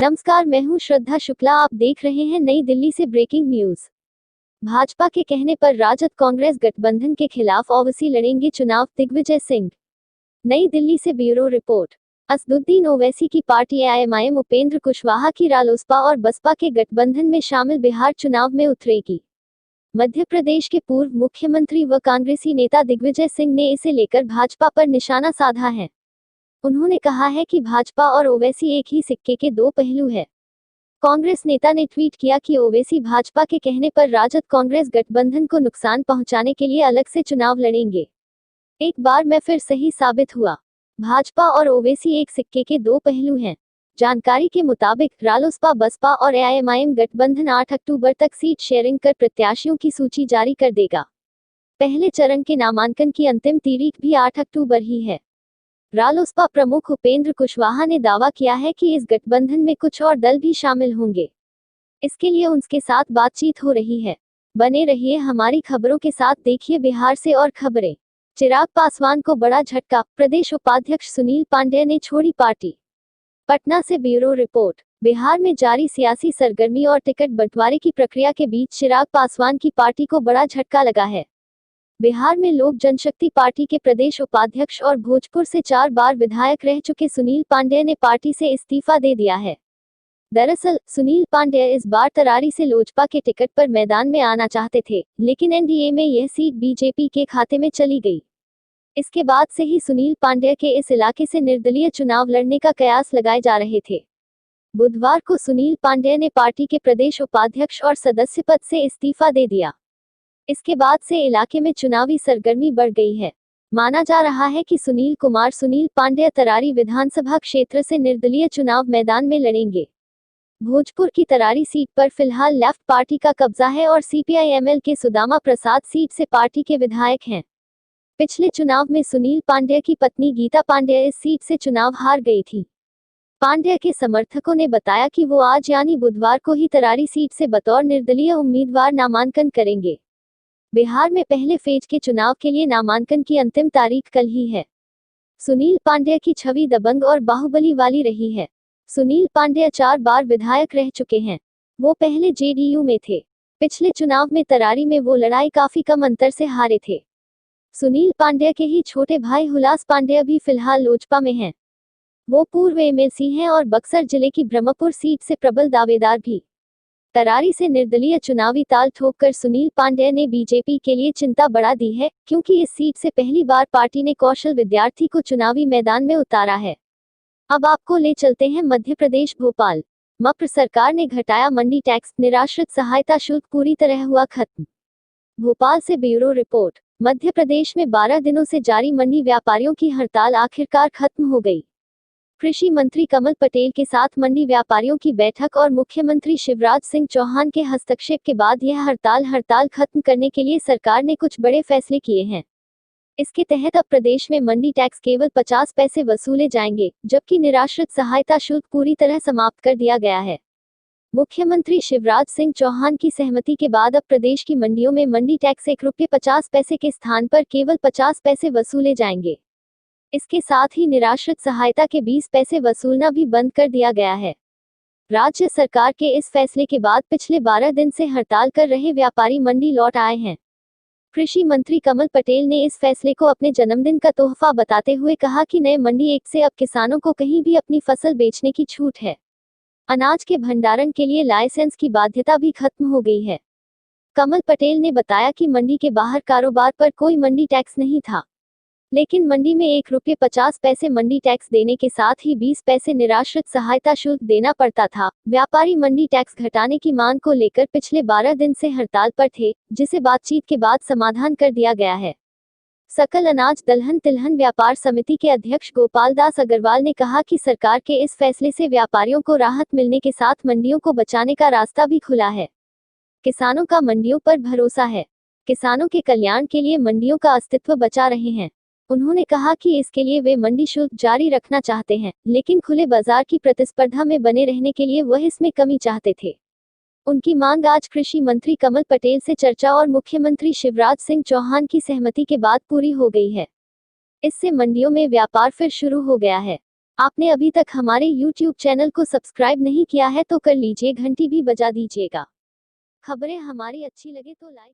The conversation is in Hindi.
नमस्कार, मैं हूं श्रद्धा शुक्ला। आप देख रहे हैं नई दिल्ली से ब्रेकिंग न्यूज। भाजपा के कहने पर राजद कांग्रेस गठबंधन के खिलाफ ओवैसी लड़ेंगे चुनाव, दिग्विजय सिंह। नई दिल्ली से ब्यूरो रिपोर्ट। असदुद्दीन ओवैसी की पार्टी एआईएमआईएम उपेंद्र कुशवाहा की रालोसपा और बसपा के गठबंधन में शामिल बिहार चुनाव में उतरेगी। मध्य प्रदेश के पूर्व मुख्यमंत्री व कांग्रेसी नेता दिग्विजय सिंह ने इसे लेकर भाजपा पर निशाना साधा है। उन्होंने कहा है कि भाजपा और ओवैसी एक ही सिक्के के दो पहलू है। कांग्रेस नेता ने ट्वीट किया कि ओवैसी भाजपा के कहने पर राजद कांग्रेस गठबंधन को नुकसान पहुंचाने के लिए अलग से चुनाव लड़ेंगे। एक बार मैं फिर सही साबित हुआ। भाजपा और ओवैसी एक सिक्के के दो पहलू हैं। जानकारी के मुताबिक रालोसपा, बसपा और एआईएमआईएम गठबंधन 8 अक्टूबर तक सीट शेयरिंग कर प्रत्याशियों की सूची जारी कर देगा। पहले चरण के नामांकन की अंतिम तारीख भी 8 अक्टूबर ही है। रालोसपा प्रमुख उपेंद्र कुशवाहा ने दावा किया है कि इस गठबंधन में कुछ और दल भी शामिल होंगे। इसके लिए उनके साथ बातचीत हो रही है। बने रहिए हमारी खबरों के साथ, देखिए बिहार से और खबरें। चिराग पासवान को बड़ा झटका, प्रदेश उपाध्यक्ष सुनील पांडेय ने छोड़ी पार्टी। पटना से ब्यूरो रिपोर्ट। बिहार में जारी सियासी सरगर्मी और टिकट बंटवारे की प्रक्रिया के बीच चिराग पासवान की पार्टी को बड़ा झटका लगा है। बिहार में लोक जनशक्ति पार्टी के प्रदेश उपाध्यक्ष और भोजपुर से 4 बार विधायक रह चुके सुनील पांडेय ने पार्टी से इस्तीफा दे दिया है। दरअसल सुनील पांडेय इस बार तरारी से लोजपा के टिकट पर मैदान में आना चाहते थे, लेकिन एनडीए में यह सीट बीजेपी के खाते में चली गई। इसके बाद से ही सुनील पांडेय के इस इलाके से निर्दलीय चुनाव लड़ने का कयास लगाए जा रहे थे। बुधवार को सुनील पांडेय ने पार्टी के प्रदेश उपाध्यक्ष और सदस्य पद से इस्तीफा दे दिया। इसके बाद से इलाके में चुनावी सरगर्मी बढ़ गई है। माना जा रहा है कि सुनील पांडेय तरारी विधानसभा क्षेत्र से निर्दलीय चुनाव मैदान में लड़ेंगे। भोजपुर की तरारी सीट पर फिलहाल लेफ्ट पार्टी का कब्जा है और सीपीआई-एमएल के सुदामा प्रसाद सीट से पार्टी के विधायक हैं। पिछले चुनाव में सुनील पांडेय की पत्नी गीता पांडेय इस सीट से चुनाव हार गई थी। पांडेय के समर्थकों ने बताया कि वो आज यानी बुधवार को ही तरारी सीट से बतौर निर्दलीय उम्मीदवार नामांकन करेंगे। बिहार में पहले फेज के चुनाव के लिए नामांकन की अंतिम तारीख कल ही है। सुनील पांडेय की छवि दबंग और बाहुबली वाली रही है। सुनील पांडेय 4 बार विधायक रह चुके हैं। वो पहले जेडीयू में थे। पिछले चुनाव में तरारी में वो लड़ाई काफी कम अंतर से हारे थे। सुनील पांडेय के ही छोटे भाई हुलास पांडेय भी फिलहाल लोजपा में हैं। वो पूर्व एमएलसी हैं और बक्सर जिले की ब्रह्मपुर सीट से प्रबल दावेदार भी। तरारी से निर्दलीय चुनावी ताल ठोककर सुनील पांडेय ने बीजेपी के लिए चिंता बढ़ा दी है, क्योंकि इस सीट से पहली बार पार्टी ने कौशल विद्यार्थी को चुनावी मैदान में उतारा है। अब आपको ले चलते हैं मध्य प्रदेश भोपाल। मप्र सरकार ने घटाया मंडी टैक्स, निराश्रित सहायता शुल्क पूरी तरह हुआ खत्म। भोपाल से ब्यूरो रिपोर्ट। मध्य प्रदेश में 12 दिनों से जारी मंडी व्यापारियों की हड़ताल आखिरकार खत्म हो गई। कृषि मंत्री कमल पटेल के साथ मंडी व्यापारियों की बैठक और मुख्यमंत्री शिवराज सिंह चौहान के हस्तक्षेप के बाद यह हड़ताल खत्म करने के लिए सरकार ने कुछ बड़े फैसले किए हैं। इसके तहत अब प्रदेश में मंडी टैक्स केवल 50 पैसे वसूले जाएंगे, जबकि निराश्रित सहायता शुल्क पूरी तरह समाप्त कर दिया गया है। मुख्यमंत्री शिवराज सिंह चौहान की सहमति के बाद अब प्रदेश की मंडियों में मंडी टैक्स ₹1.50 के स्थान पर केवल 50 पैसे वसूले जाएंगे। इसके साथ ही निराश्रित सहायता के 20 पैसे वसूलना भी बंद कर दिया गया है। राज्य सरकार के इस फैसले के बाद पिछले 12 दिन से हड़ताल कर रहे व्यापारी मंडी लौट आए हैं। कृषि मंत्री कमल पटेल ने इस फैसले को अपने जन्मदिन का तोहफा बताते हुए कहा कि नए मंडी 1 से अब किसानों को कहीं भी अपनी फसल बेचने की छूट है। अनाज के भंडारण के लिए लाइसेंस की बाध्यता भी खत्म हो गई है। कमल पटेल ने बताया कि मंडी के बाहर कारोबार पर कोई मंडी टैक्स नहीं था, लेकिन मंडी में ₹1.50 मंडी टैक्स देने के साथ ही 20 पैसे निराश्रित सहायता शुल्क देना पड़ता था। व्यापारी मंडी टैक्स घटाने की मांग को लेकर पिछले 12 दिन से हड़ताल पर थे, जिसे बातचीत के बाद समाधान कर दिया गया है। सकल अनाज दलहन तिलहन व्यापार समिति के अध्यक्ष गोपाल दास अग्रवाल ने कहा कि सरकार के इस फैसले से व्यापारियों को राहत मिलने के साथ मंडियों को बचाने का रास्ता भी खुला है। किसानों का मंडियों पर भरोसा है। किसानों के कल्याण के लिए मंडियों का अस्तित्व बचा रहे हैं। उन्होंने कहा कि इसके लिए वे मंडी शुल्क जारी रखना चाहते हैं, लेकिन खुले बाजार की प्रतिस्पर्धा में बने रहने के लिए वह इसमें कमी चाहते थे। उनकी मांग आज कृषि मंत्री कमल पटेल से चर्चा और मुख्यमंत्री शिवराज सिंह चौहान की सहमति के बाद पूरी हो गई है। इससे मंडियों में व्यापार फिर शुरू हो गया है। आपने अभी तक हमारे YouTube चैनल को सब्सक्राइब नहीं किया है तो कर लीजिए, घंटी भी बजा दीजिएगा। खबरें हमारी अच्छी लगे तो लाइक